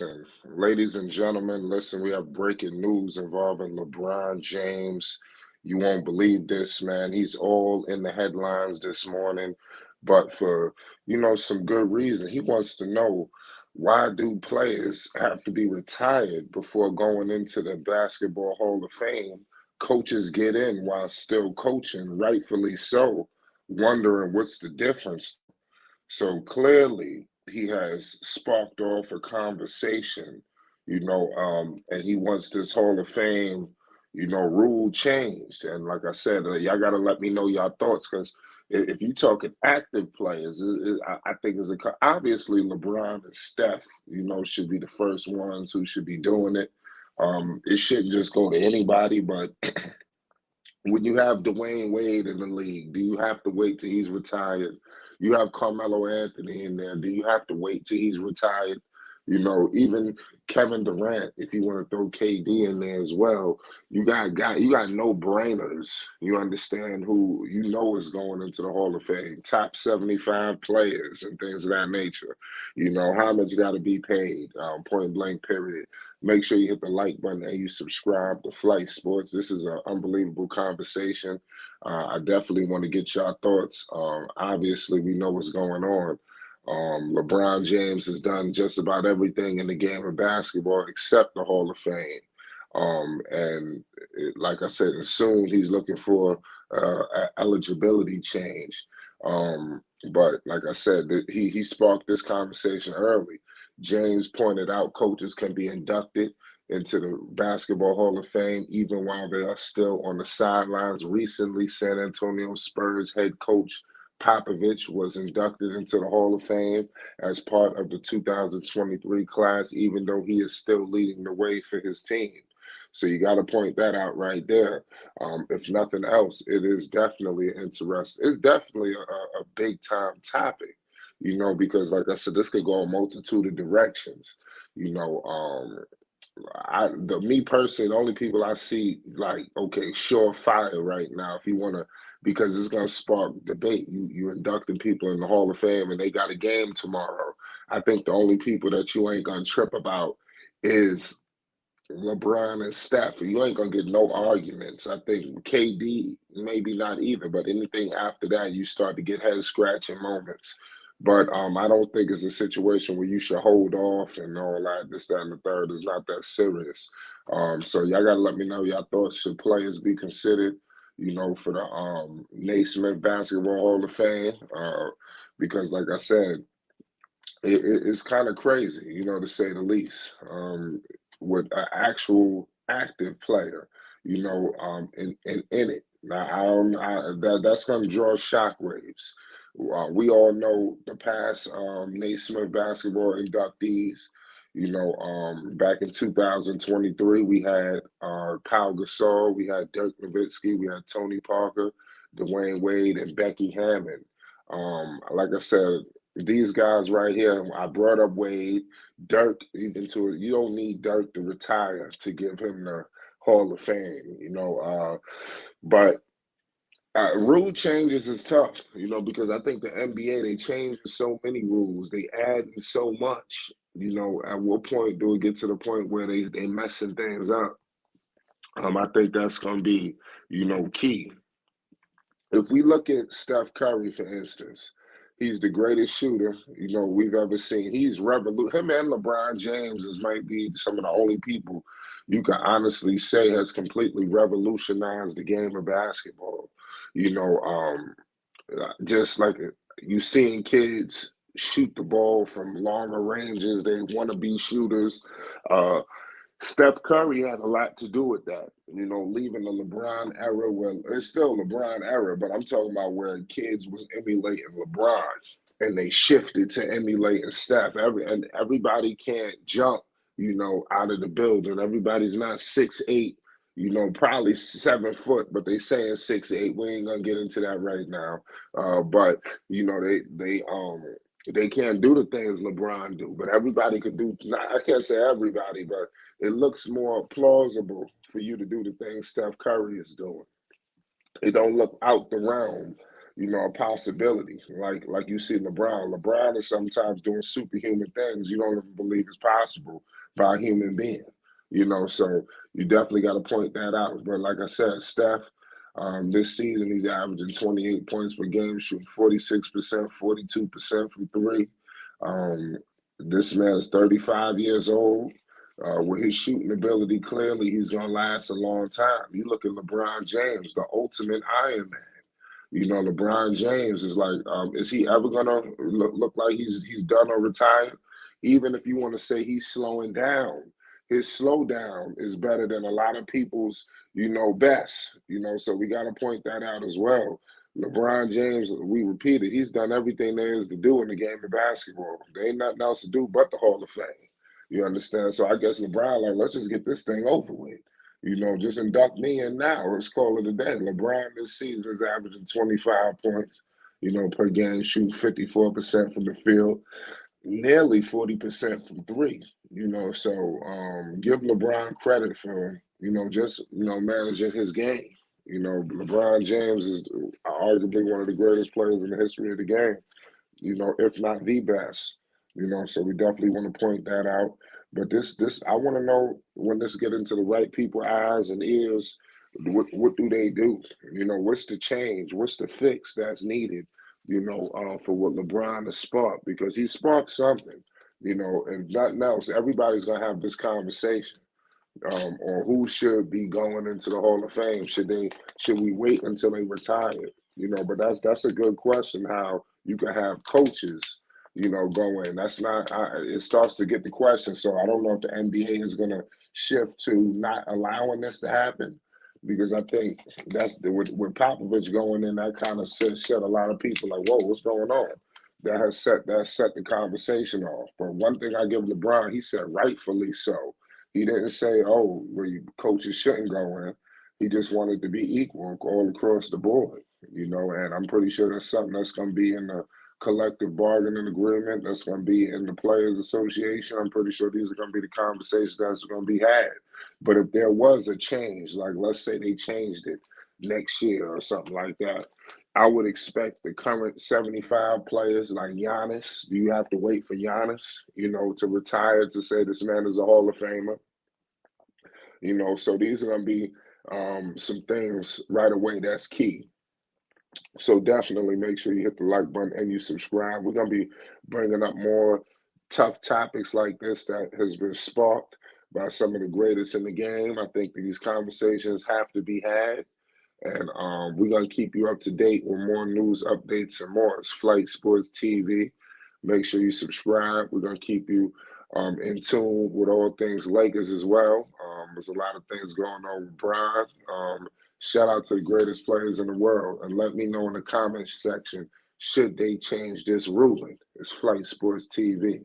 Listen, ladies and gentlemen, listen, we have breaking news involving LeBron James. You won't believe this, man. He's all in the headlines this morning, but for, some good reason. He wants to know, why do players have to be retired before going into the Basketball Hall of Fame? Coaches get in while still coaching, rightfully so, wondering what's the difference. So clearly, he has sparked off a conversation, and he wants this Hall of Fame, rule changed. And like I said, y'all got to let me know your thoughts, because if you talking active players, I think obviously LeBron and Steph, should be the first ones who should be doing it. It shouldn't just go to anybody, but when you have Dwayne Wade in the league, do you have to wait till he's retired? You have Carmelo Anthony in there. Do you have to wait till he's retired? Even Kevin Durant, if you want to throw KD in there as well, you got no brainers. You understand who is going into the Hall of Fame, top 75 players and things of that nature. How much got to be paid, point blank, period. Make sure you hit the like button and you subscribe to Flight Sports. This is an unbelievable conversation. I definitely want to get your thoughts. Obviously, we know what's going on. LeBron James has done just about everything in the game of basketball except the Hall of Fame. Like I said, and soon he's looking for eligibility change. But like I said, he sparked this conversation early. James pointed out coaches can be inducted into the Basketball Hall of Fame even while they are still on the sidelines. Recently, San Antonio Spurs head coach Popovich was inducted into the Hall of Fame as part of the 2023 class, even though he is still leading the way for his team. So you got to point that out right there. If nothing else, it is definitely interesting. It's definitely a big time topic, because like I said, this could go a multitude of directions. Me personally, the only people I see like, okay, surefire right now, if you want to, because it's going to spark debate. You inducting people in the Hall of Fame and they got a game tomorrow. I think the only people that you ain't going to trip about is LeBron and Steph. You ain't going to get no arguments. I think KD, maybe not either, but anything after that, you start to get head scratching moments. But I don't think it's a situation where you should hold off and all that. This, that, and the third is not that serious. So y'all gotta let me know your thoughts. Should players be considered, for the Naismith Basketball Hall of Fame? Because, like I said, it's kind of crazy, to say the least. With an actual active player, in it. Now I don't. That's going to draw shockwaves. We all know the past Naismith basketball inductees. Back in 2023, we had Kyle Gasol, we had Dirk Nowitzki, we had Tony Parker, Dwayne Wade, and Becky Hammond. Like I said, these guys right here, I brought up Wade, Dirk, even to you don't need Dirk to retire to give him the Hall of Fame, but rule changes is tough, because I think the NBA, they changed so many rules, they add so much, at what point do it get to the point where they messing things up? I think that's going to be, key. If we look at Steph Curry, for instance, he's the greatest shooter, we've ever seen. He's him and LeBron James might be some of the only people you can honestly say has completely revolutionized the game of basketball. Just like you seeing kids shoot the ball from longer ranges, they want to be shooters. Uh, Steph Curry had a lot to do with that, leaving the LeBron era. Well, it's still LeBron era, but I'm talking about where kids was emulating LeBron and they shifted to emulating Steph. And everybody can't jump, out of the building. Everybody's not 6'8", probably 7 foot, but they saying 6'8". We ain't gonna get into that right now. But they can't do the things LeBron do, but everybody could do. I can't say everybody, but it looks more plausible for you to do the things Steph Curry is doing. It don't look out the realm, a possibility. Like you see LeBron. LeBron is sometimes doing superhuman things you don't even believe is possible by a human being. So you definitely got to point that out. But like I said, Steph, this season he's averaging 28 points per game, shooting 46%, 42% from three. Um, this man's 35 years old. With his shooting ability, clearly he's gonna last a long time. You look at LeBron James, the ultimate Iron Man. LeBron James is like, is he ever gonna look like he's done or retired? Even if you want to say he's slowing down, his slowdown is better than a lot of people's, best. So we got to point that out as well. LeBron James, we repeated, he's done everything there is to do in the game of basketball. There ain't nothing else to do but the Hall of Fame. You understand? So I guess LeBron, like, let's just get this thing over with. Just induct me in now. Let's call it a day. LeBron this season is averaging 25 points, per game, shooting 54% from the field, nearly 40% from three. So give LeBron credit for, just, managing his game. LeBron James is arguably one of the greatest players in the history of the game, if not the best. So we definitely want to point that out. But this, I want to know when this get into the right people's eyes and ears, what do they do? What's the change? What's the fix that's needed? For what LeBron has sparked, because he sparked something. And nothing else. Everybody's gonna have this conversation or who should be going into the Hall of Fame. Should we wait until they retire? But that's a good question. How you can have coaches, go in. That's not. It starts to get the question. So I don't know if the NBA is going to shift to not allowing this to happen, because I think that's with Popovich going in. That kind of set a lot of people like, whoa, what's going on? That set the conversation off. But one thing I give LeBron, he said rightfully so. He didn't say, oh, well, coaches shouldn't go in. He just wanted to be equal all across the board, and I'm pretty sure that's something that's going to be in the collective bargaining agreement, that's going to be in the Players Association. I'm pretty sure these are going to be the conversations that's going to be had. But if there was a change, like let's say they changed it next year or something like that, I would expect the current 75 players like Giannis. Do you have to wait for Giannis, to retire to say this man is a Hall of Famer? So these are going to be some things right away that's key. So definitely make sure you hit the like button and you subscribe. We're going to be bringing up more tough topics like this that has been sparked by some of the greatest in the game. I think these conversations have to be had. And we're going to keep you up to date with more news updates and more. It's Flight Sports TV. Make sure you subscribe. We're going to keep you in tune with all things Lakers as well. There's a lot of things going on with Brian. Shout out to the greatest players in the world. And let me know in the comments section, should they change this ruling? It's Flight Sports TV.